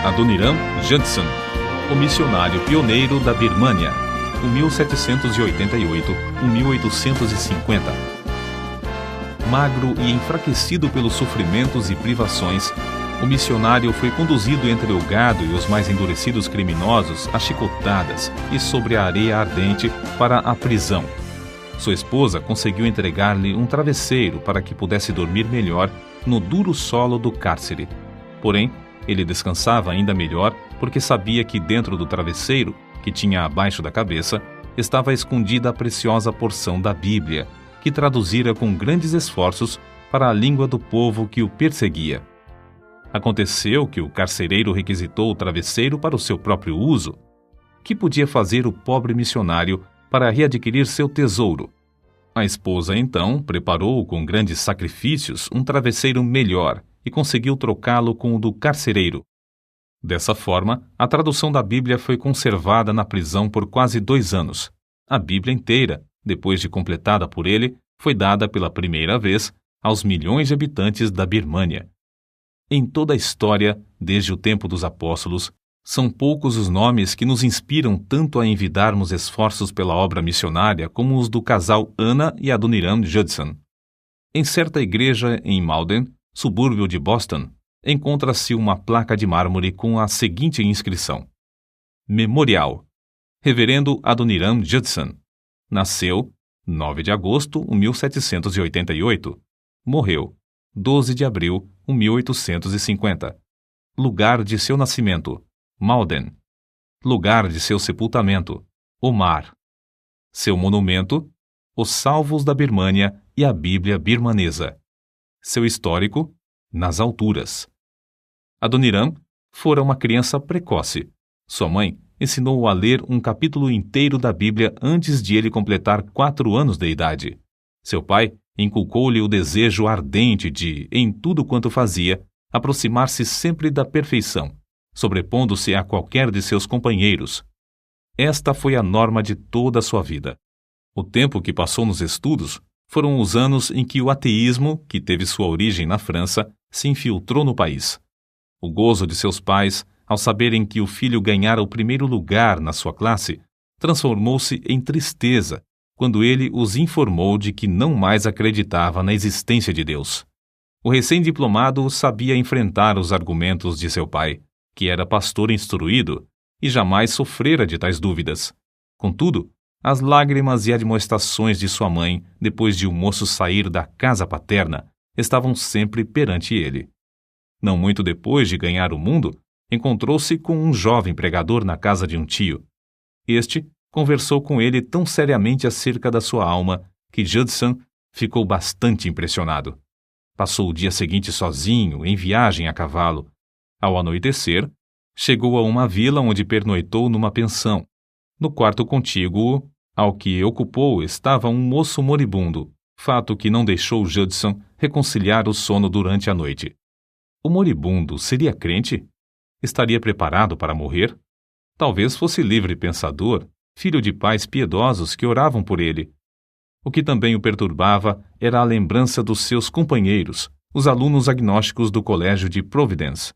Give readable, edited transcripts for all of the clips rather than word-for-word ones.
Adoniram Judson, o missionário pioneiro da Birmânia, 1788-1850. Magro e enfraquecido pelos sofrimentos e privações, o missionário foi conduzido entre o gado e os mais endurecidos criminosos a chicotadas e sobre a areia ardente para a prisão. Sua esposa conseguiu entregar-lhe um travesseiro para que pudesse dormir melhor no duro solo do cárcere. Porém, ele descansava ainda melhor porque sabia que dentro do travesseiro, que tinha abaixo da cabeça, estava escondida a preciosa porção da Bíblia, que traduzira com grandes esforços para a língua do povo que o perseguia. Aconteceu que o carcereiro requisitou o travesseiro para o seu próprio uso. Que podia fazer o pobre missionário para readquirir seu tesouro? A esposa, então, preparou com grandes sacrifícios um travesseiro melhor e conseguiu trocá-lo com o do carcereiro. Dessa forma, a tradução da Bíblia foi conservada na prisão por quase 2 anos. A Bíblia inteira, depois de completada por ele, foi dada pela primeira vez aos milhões de habitantes da Birmânia. Em toda a história, desde o tempo dos apóstolos, são poucos os nomes que nos inspiram tanto a envidarmos esforços pela obra missionária como os do casal Anna e Adoniram Judson. Em certa igreja em Malden, subúrbio de Boston, encontra-se uma placa de mármore com a seguinte inscrição: Memorial. Reverendo Adoniram Judson. Nasceu 9 de agosto de 1788. Morreu 12 de abril de 1850. Lugar de seu nascimento: Malden. Lugar de seu sepultamento: Omar. Seu monumento: Os Salvos da Birmânia e a Bíblia birmanesa. Seu histórico: nas alturas. Adoniram fora uma criança precoce. Sua mãe ensinou-o a ler um capítulo inteiro da Bíblia antes de ele completar 4 anos de idade. Seu pai inculcou-lhe o desejo ardente de, em tudo quanto fazia, aproximar-se sempre da perfeição, sobrepondo-se a qualquer de seus companheiros. Esta foi a norma de toda a sua vida. O tempo que passou nos estudos foram os anos em que o ateísmo, que teve sua origem na França, se infiltrou no país. O gozo de seus pais, ao saberem que o filho ganhara o primeiro lugar na sua classe, transformou-se em tristeza quando ele os informou de que não mais acreditava na existência de Deus. O recém-diplomado sabia enfrentar os argumentos de seu pai, que era pastor instruído, e jamais sofrera de tais dúvidas. Contudo, as lágrimas e admoestações de sua mãe, depois de o moço sair da casa paterna, estavam sempre perante ele. Não muito depois de ganhar o mundo, encontrou-se com um jovem pregador na casa de um tio. Este conversou com ele tão seriamente acerca da sua alma que Judson ficou bastante impressionado. Passou o dia seguinte sozinho, em viagem a cavalo. Ao anoitecer, chegou a uma vila onde pernoitou numa pensão. No quarto contíguo ao que ocupou estava um moço moribundo, fato que não deixou Judson reconciliar o sono durante a noite. O moribundo seria crente? Estaria preparado para morrer? Talvez fosse livre pensador, filho de pais piedosos que oravam por ele. O que também o perturbava era a lembrança dos seus companheiros, os alunos agnósticos do colégio de Providence.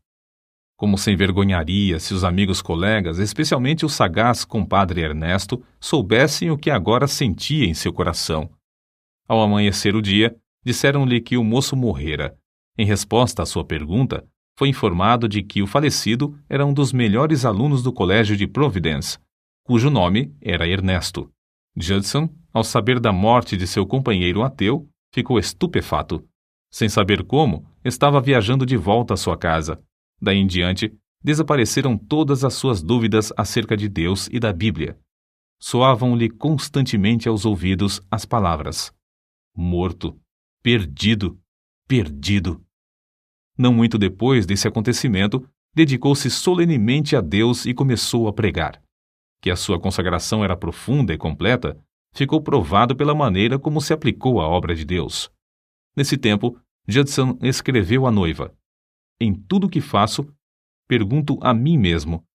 Como se envergonharia se os amigos colegas, especialmente o sagaz compadre Ernesto, soubessem o que agora sentia em seu coração. Ao amanhecer o dia, disseram-lhe que o moço morrera. Em resposta à sua pergunta, foi informado de que o falecido era um dos melhores alunos do colégio de Providence, cujo nome era Ernesto. Judson, ao saber da morte de seu companheiro ateu, ficou estupefato. Sem saber como, estava viajando de volta à sua casa. Daí em diante, desapareceram todas as suas dúvidas acerca de Deus e da Bíblia. Soavam-lhe constantemente aos ouvidos as palavras: morto, perdido, perdido. Não muito depois desse acontecimento, dedicou-se solenemente a Deus e começou a pregar. Que a sua consagração era profunda e completa, ficou provado pela maneira como se aplicou à obra de Deus. Nesse tempo, Judson escreveu à noiva: em tudo o que faço, pergunto a mim mesmo: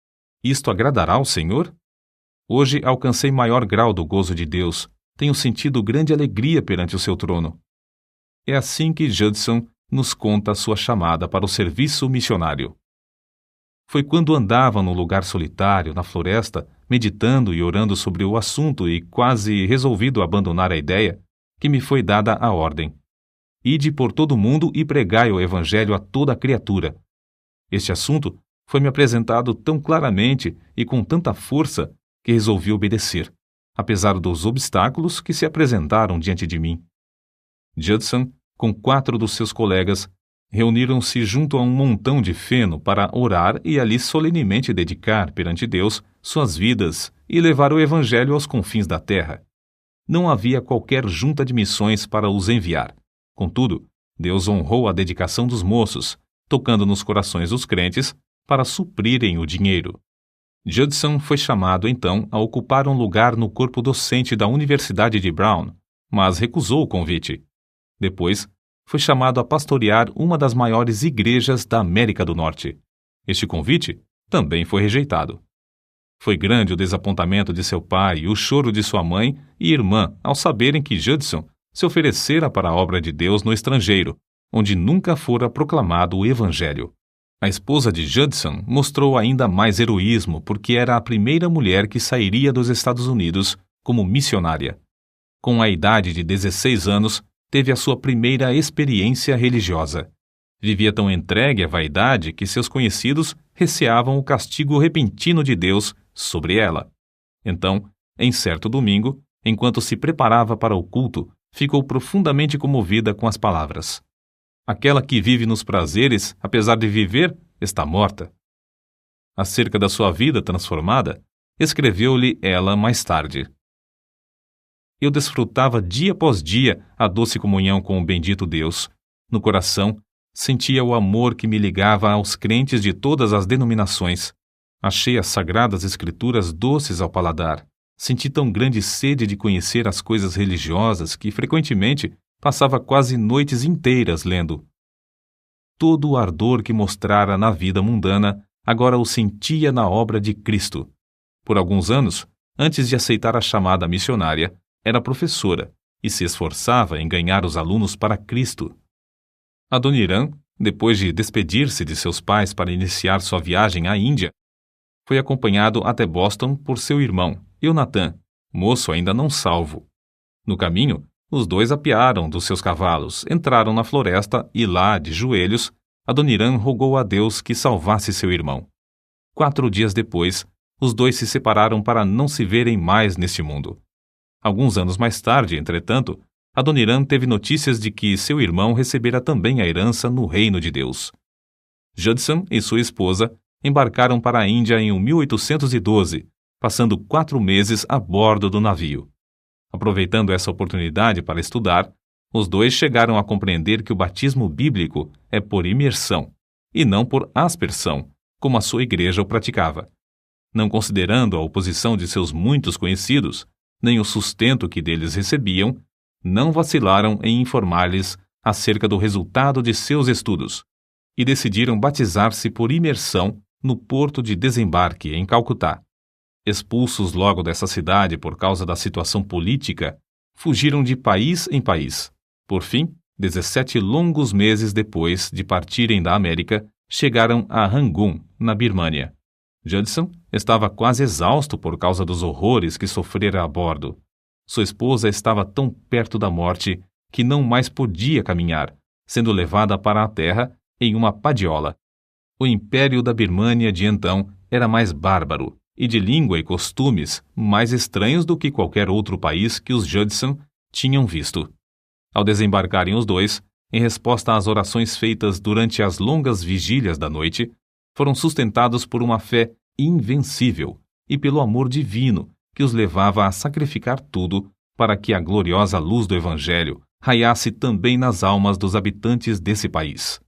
isto agradará ao Senhor? Hoje alcancei maior grau do gozo de Deus, tenho sentido grande alegria perante o seu trono. É assim que Judson nos conta a sua chamada para o serviço missionário. Foi quando andava num lugar solitário, na floresta, meditando e orando sobre o assunto e quase resolvido abandonar a ideia, que me foi dada a ordem: ide por todo o mundo e pregai o evangelho a toda a criatura. Este assunto foi-me apresentado tão claramente e com tanta força que resolvi obedecer, apesar dos obstáculos que se apresentaram diante de mim. Judson, com 4 dos seus colegas, reuniram-se junto a um montão de feno para orar e ali solenemente dedicar perante Deus suas vidas e levar o evangelho aos confins da terra. Não havia qualquer junta de missões para os enviar. Contudo, Deus honrou a dedicação dos moços, tocando nos corações dos crentes para suprirem o dinheiro. Judson foi chamado, então, a ocupar um lugar no corpo docente da Universidade de Brown, mas recusou o convite. Depois, foi chamado a pastorear uma das maiores igrejas da América do Norte. Este convite também foi rejeitado. Foi grande o desapontamento de seu pai e o choro de sua mãe e irmã ao saberem que Judson se oferecera para a obra de Deus no estrangeiro, onde nunca fora proclamado o Evangelho. A esposa de Judson mostrou ainda mais heroísmo porque era a primeira mulher que sairia dos Estados Unidos como missionária. Com a idade de 16 anos, teve a sua primeira experiência religiosa. Vivia tão entregue à vaidade que seus conhecidos receavam o castigo repentino de Deus sobre ela. Então, em certo domingo, enquanto se preparava para o culto, ficou profundamente comovida com as palavras: aquela que vive nos prazeres, apesar de viver, está morta. Acerca da sua vida transformada, escreveu-lhe ela mais tarde: eu desfrutava dia após dia a doce comunhão com o bendito Deus. No coração, sentia o amor que me ligava aos crentes de todas as denominações. Achei as sagradas escrituras doces ao paladar. Senti tão grande sede de conhecer as coisas religiosas que, frequentemente, passava quase noites inteiras lendo. Todo o ardor que mostrara na vida mundana, agora o sentia na obra de Cristo. Por alguns anos, antes de aceitar a chamada missionária, era professora e se esforçava em ganhar os alunos para Cristo. Adoniram, depois de despedir-se de seus pais para iniciar sua viagem à Índia, foi acompanhado até Boston por seu irmão, Jonathan, moço ainda não salvo. No caminho, os dois apearam dos seus cavalos, entraram na floresta e lá, de joelhos, Adoniram rogou a Deus que salvasse seu irmão. 4 dias depois, os dois se separaram para não se verem mais neste mundo. Alguns anos mais tarde, entretanto, Adoniram teve notícias de que seu irmão recebera também a herança no reino de Deus. Judson e sua esposa embarcaram para a Índia em 1812, passando 4 meses a bordo do navio. Aproveitando essa oportunidade para estudar, os dois chegaram a compreender que o batismo bíblico é por imersão, e não por aspersão, como a sua igreja o praticava. Não considerando a oposição de seus muitos conhecidos, nem o sustento que deles recebiam, não vacilaram em informar-lhes acerca do resultado de seus estudos, e decidiram batizar-se por imersão no porto de desembarque, em Calcutá. Expulsos logo dessa cidade por causa da situação política, fugiram de país em país. Por fim, 17 longos meses depois de partirem da América, chegaram a Rangoon, na Birmânia. Judson estava quase exausto por causa dos horrores que sofrera a bordo. Sua esposa estava tão perto da morte que não mais podia caminhar, sendo levada para a terra em uma padiola. O império da Birmânia de então era mais bárbaro e de língua e costumes mais estranhos do que qualquer outro país que os Judson tinham visto. Ao desembarcarem os dois, em resposta às orações feitas durante as longas vigílias da noite, foram sustentados por uma fé invencível e pelo amor divino que os levava a sacrificar tudo para que a gloriosa luz do Evangelho raiasse também nas almas dos habitantes desse país.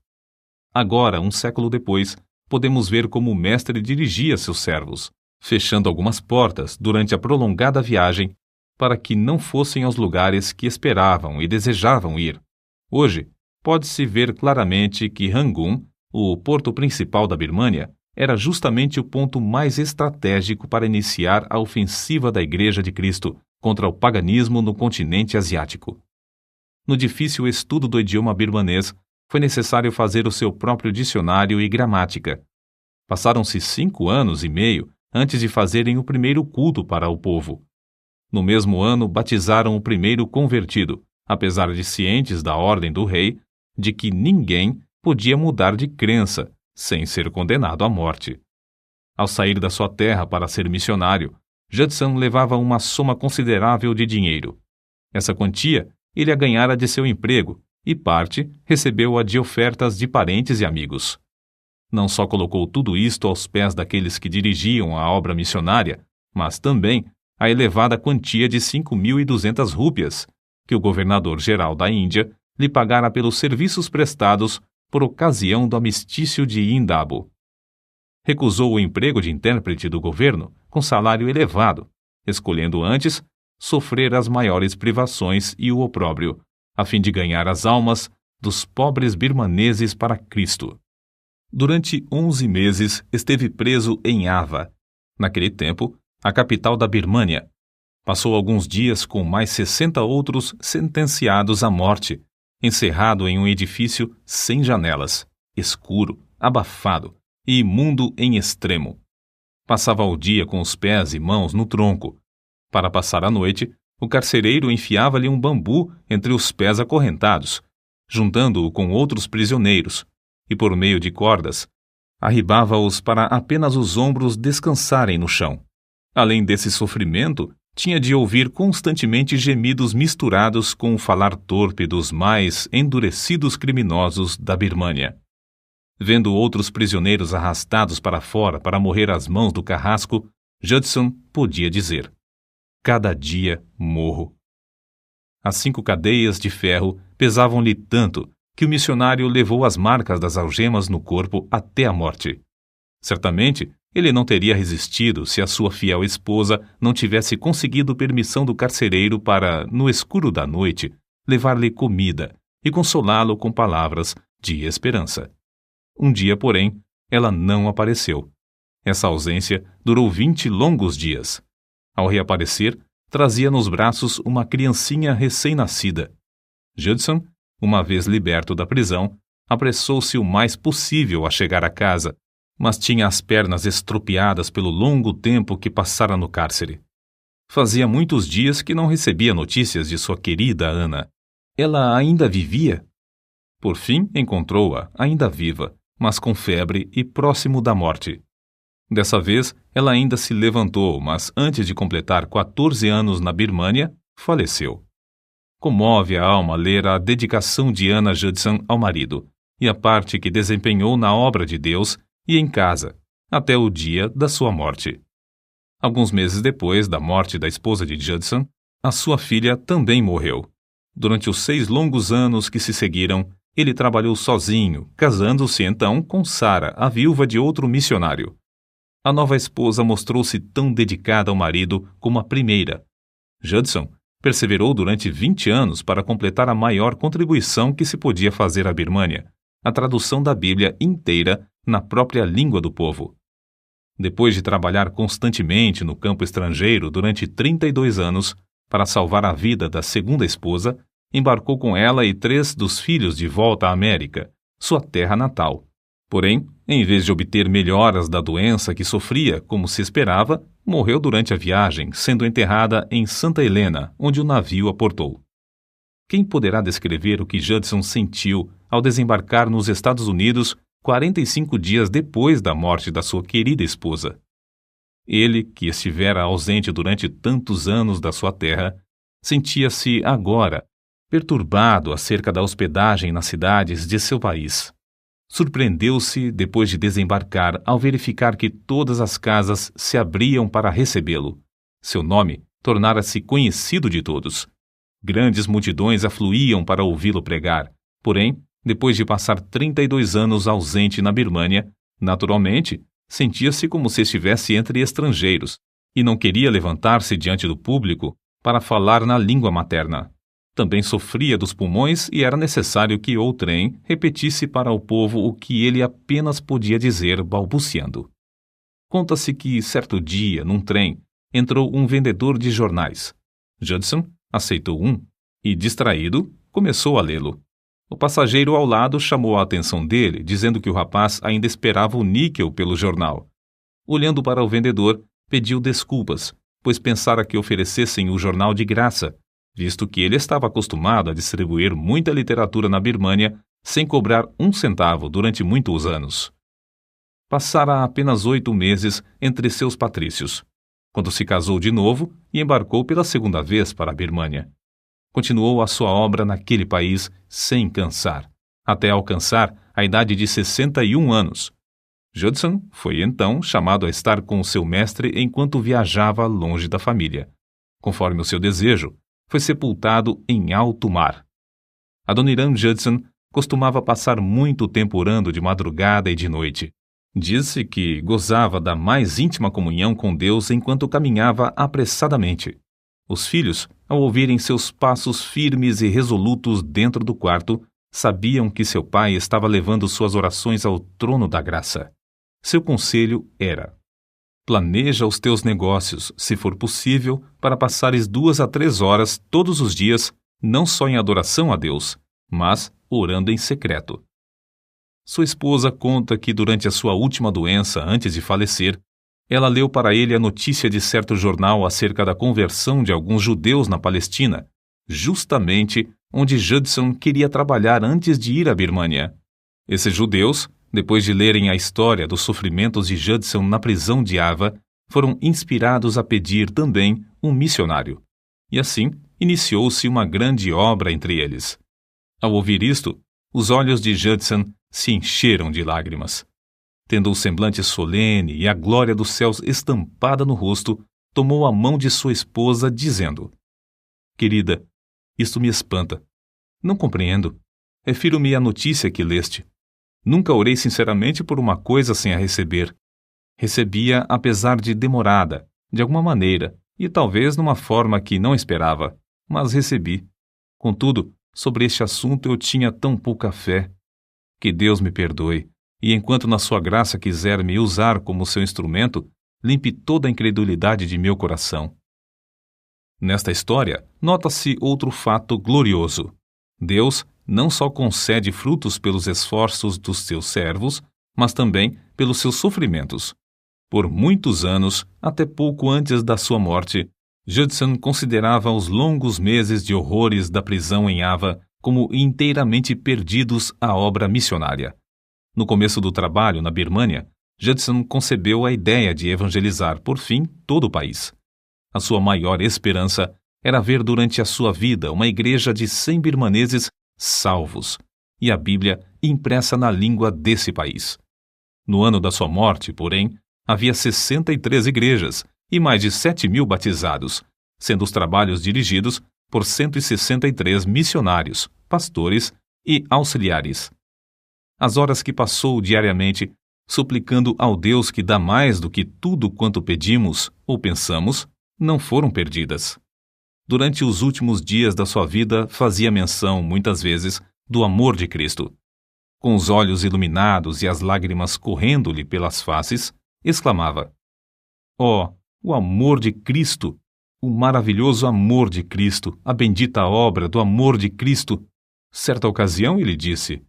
Agora, um século depois, podemos ver como o mestre dirigia seus servos, fechando algumas portas durante a prolongada viagem para que não fossem aos lugares que esperavam e desejavam ir. Hoje, pode-se ver claramente que Rangoon, o porto principal da Birmânia, era justamente o ponto mais estratégico para iniciar a ofensiva da Igreja de Cristo contra o paganismo no continente asiático. No difícil estudo do idioma birmanês, foi necessário fazer o seu próprio dicionário e gramática. Passaram-se 5 anos e meio antes de fazerem o primeiro culto para o povo. No mesmo ano, batizaram o primeiro convertido, apesar de cientes da ordem do rei de que ninguém podia mudar de crença sem ser condenado à morte. Ao sair da sua terra para ser missionário, Judson levava uma soma considerável de dinheiro. Essa quantia ele a ganhara de seu emprego e parte recebeu-a de ofertas de parentes e amigos. Não só colocou tudo isto aos pés daqueles que dirigiam a obra missionária, mas também a elevada quantia de 5.200 rúpias, que o governador-geral da Índia lhe pagara pelos serviços prestados por ocasião do amistício de Indabo. Recusou o emprego de intérprete do governo com salário elevado, escolhendo antes sofrer as maiores privações e o opróbrio, a fim de ganhar as almas dos pobres birmaneses para Cristo. Durante 11 meses esteve preso em Ava, naquele tempo, a capital da Birmânia. Passou alguns dias com mais 60 outros sentenciados à morte, encerrado em um edifício sem janelas, escuro, abafado e imundo em extremo. Passava o dia com os pés e mãos no tronco. Para passar a noite, o carcereiro enfiava-lhe um bambu entre os pés acorrentados, juntando-o com outros prisioneiros, e por meio de cordas, arribava-os para apenas os ombros descansarem no chão. Além desse sofrimento, tinha de ouvir constantemente gemidos misturados com o falar torpe dos mais endurecidos criminosos da Birmânia. Vendo outros prisioneiros arrastados para fora para morrer às mãos do carrasco, Judson podia dizer: cada dia morro. As 5 cadeias de ferro pesavam-lhe tanto que o missionário levou as marcas das algemas no corpo até a morte. Certamente, ele não teria resistido se a sua fiel esposa não tivesse conseguido permissão do carcereiro para, no escuro da noite, levar-lhe comida e consolá-lo com palavras de esperança. Um dia, porém, ela não apareceu. Essa ausência durou 20 longos dias. Ao reaparecer, trazia nos braços uma criancinha recém-nascida. Judson, uma vez liberto da prisão, apressou-se o mais possível a chegar a casa, mas tinha as pernas estropiadas pelo longo tempo que passara no cárcere. Fazia muitos dias que não recebia notícias de sua querida Ana. Ela ainda vivia? Por fim, encontrou-a, ainda viva, mas com febre e próximo da morte. Dessa vez, ela ainda se levantou, mas antes de completar 14 anos na Birmânia, faleceu. Comove a alma ler a dedicação de Anna Judson ao marido e a parte que desempenhou na obra de Deus e em casa, até o dia da sua morte. Alguns meses depois da morte da esposa de Judson, a sua filha também morreu. Durante os 6 longos anos que se seguiram, ele trabalhou sozinho, casando-se então com Sarah, a viúva de outro missionário. A nova esposa mostrou-se tão dedicada ao marido como a primeira. Judson perseverou durante 20 anos para completar a maior contribuição que se podia fazer à Birmânia, a tradução da Bíblia inteira na própria língua do povo. Depois de trabalhar constantemente no campo estrangeiro durante 32 anos, para salvar a vida da segunda esposa, embarcou com ela e 3 dos filhos de volta à América, sua terra natal. Porém, em vez de obter melhoras da doença que sofria, como se esperava, morreu durante a viagem, sendo enterrada em Santa Helena, onde o navio aportou. Quem poderá descrever o que Judson sentiu ao desembarcar nos Estados Unidos 45 dias depois da morte da sua querida esposa? Ele, que estivera ausente durante tantos anos da sua terra, sentia-se agora perturbado acerca da hospedagem nas cidades de seu país. Surpreendeu-se, depois de desembarcar, ao verificar que todas as casas se abriam para recebê-lo. Seu nome tornara-se conhecido de todos. Grandes multidões afluíam para ouvi-lo pregar. Porém, depois de passar 32 anos ausente na Birmânia, naturalmente, sentia-se como se estivesse entre estrangeiros e não queria levantar-se diante do público para falar na língua materna. Também sofria dos pulmões e era necessário que outrem repetisse para o povo o que ele apenas podia dizer balbuciando. Conta-se que, certo dia, num trem, entrou um vendedor de jornais. Judson aceitou um e, distraído, começou a lê-lo. O passageiro ao lado chamou a atenção dele, dizendo que o rapaz ainda esperava o níquel pelo jornal. Olhando para o vendedor, pediu desculpas, pois pensara que oferecessem o jornal de graça, visto que ele estava acostumado a distribuir muita literatura na Birmânia sem cobrar um centavo durante muitos anos. Passara apenas 8 meses entre seus patrícios, quando se casou de novo e embarcou pela segunda vez para a Birmânia. Continuou a sua obra naquele país sem cansar, até alcançar a idade de 61 anos. Judson foi então chamado a estar com seu mestre enquanto viajava longe da família. Conforme o seu desejo, foi sepultado em alto mar. Adoniram Judson costumava passar muito tempo orando de madrugada e de noite. Disse que gozava da mais íntima comunhão com Deus enquanto caminhava apressadamente. Os filhos, ao ouvirem seus passos firmes e resolutos dentro do quarto, sabiam que seu pai estava levando suas orações ao trono da graça. Seu conselho era: planeja os teus negócios, se for possível, para passares 2 a 3 horas todos os dias, não só em adoração a Deus, mas orando em secreto. Sua esposa conta que durante a sua última doença, antes de falecer, ela leu para ele a notícia de certo jornal acerca da conversão de alguns judeus na Palestina, justamente onde Judson queria trabalhar antes de ir à Birmânia. Esses judeus, depois de lerem a história dos sofrimentos de Judson na prisão de Ava, foram inspirados a pedir também um missionário. E assim, iniciou-se uma grande obra entre eles. Ao ouvir isto, os olhos de Judson se encheram de lágrimas. Tendo o semblante solene e a glória dos céus estampada no rosto, tomou a mão de sua esposa, dizendo: Querida, isto me espanta. Não compreendo. Refiro-me à notícia que leste. Nunca orei sinceramente por uma coisa sem a receber. Recebia apesar de demorada, de alguma maneira, e talvez numa forma que não esperava, mas recebi. Contudo, sobre este assunto eu tinha tão pouca fé. Que Deus me perdoe, e enquanto na sua graça quiser me usar como seu instrumento, limpe toda a incredulidade de meu coração. Nesta história, nota-se outro fato glorioso. Deus não só concede frutos pelos esforços dos seus servos, mas também pelos seus sofrimentos. Por muitos anos, até pouco antes da sua morte, Judson considerava os longos meses de horrores da prisão em Ava como inteiramente perdidos à obra missionária. No começo do trabalho na Birmânia, Judson concebeu a ideia de evangelizar, por fim, todo o país. A sua maior esperança era ver durante a sua vida uma igreja de 100 birmaneses salvos, e a Bíblia impressa na língua desse país. No ano da sua morte, porém, havia 63 igrejas e mais de 7.000 batizados, sendo os trabalhos dirigidos por 163 missionários, pastores e auxiliares. As horas que passou diariamente, suplicando ao Deus que dá mais do que tudo quanto pedimos ou pensamos, não foram perdidas. Durante os últimos dias da sua vida, fazia menção, muitas vezes, do amor de Cristo. Com os olhos iluminados e as lágrimas correndo-lhe pelas faces, exclamava: Oh, o amor de Cristo! O maravilhoso amor de Cristo, a bendita obra do amor de Cristo! Certa ocasião ele disse: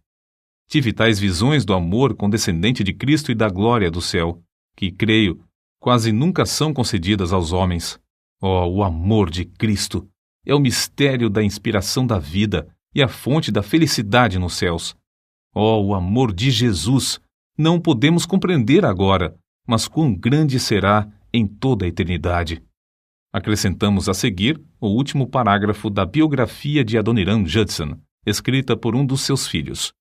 Tive tais visões do amor condescendente de Cristo e da glória do céu, que, creio, quase nunca são concedidas aos homens. Oh, o amor de Cristo! É o mistério da inspiração da vida e a fonte da felicidade nos céus. Oh, o amor de Jesus! Não podemos compreender agora, mas quão grande será em toda a eternidade. Acrescentamos a seguir o último parágrafo da biografia de Adoniram Judson, escrita por um dos seus filhos.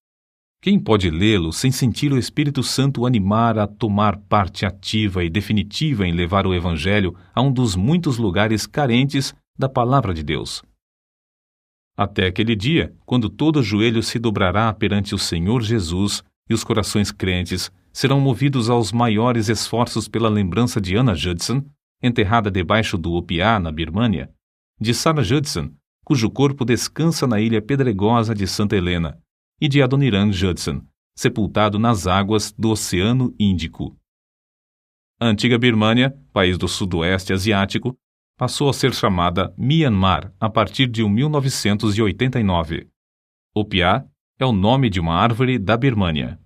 Quem pode lê-lo sem sentir o Espírito Santo o animar a tomar parte ativa e definitiva em levar o Evangelho a um dos muitos lugares carentes da Palavra de Deus? Até aquele dia, quando todo joelho se dobrará perante o Senhor Jesus e os corações crentes serão movidos aos maiores esforços pela lembrança de Anna Judson, enterrada debaixo do Opiá, na Birmânia, de Sarah Judson, cujo corpo descansa na ilha pedregosa de Santa Helena, e de Adoniram Judson, sepultado nas águas do Oceano Índico. A antiga Birmânia, país do sudoeste asiático, passou a ser chamada Myanmar a partir de 1989. O piá é o nome de uma árvore da Birmânia.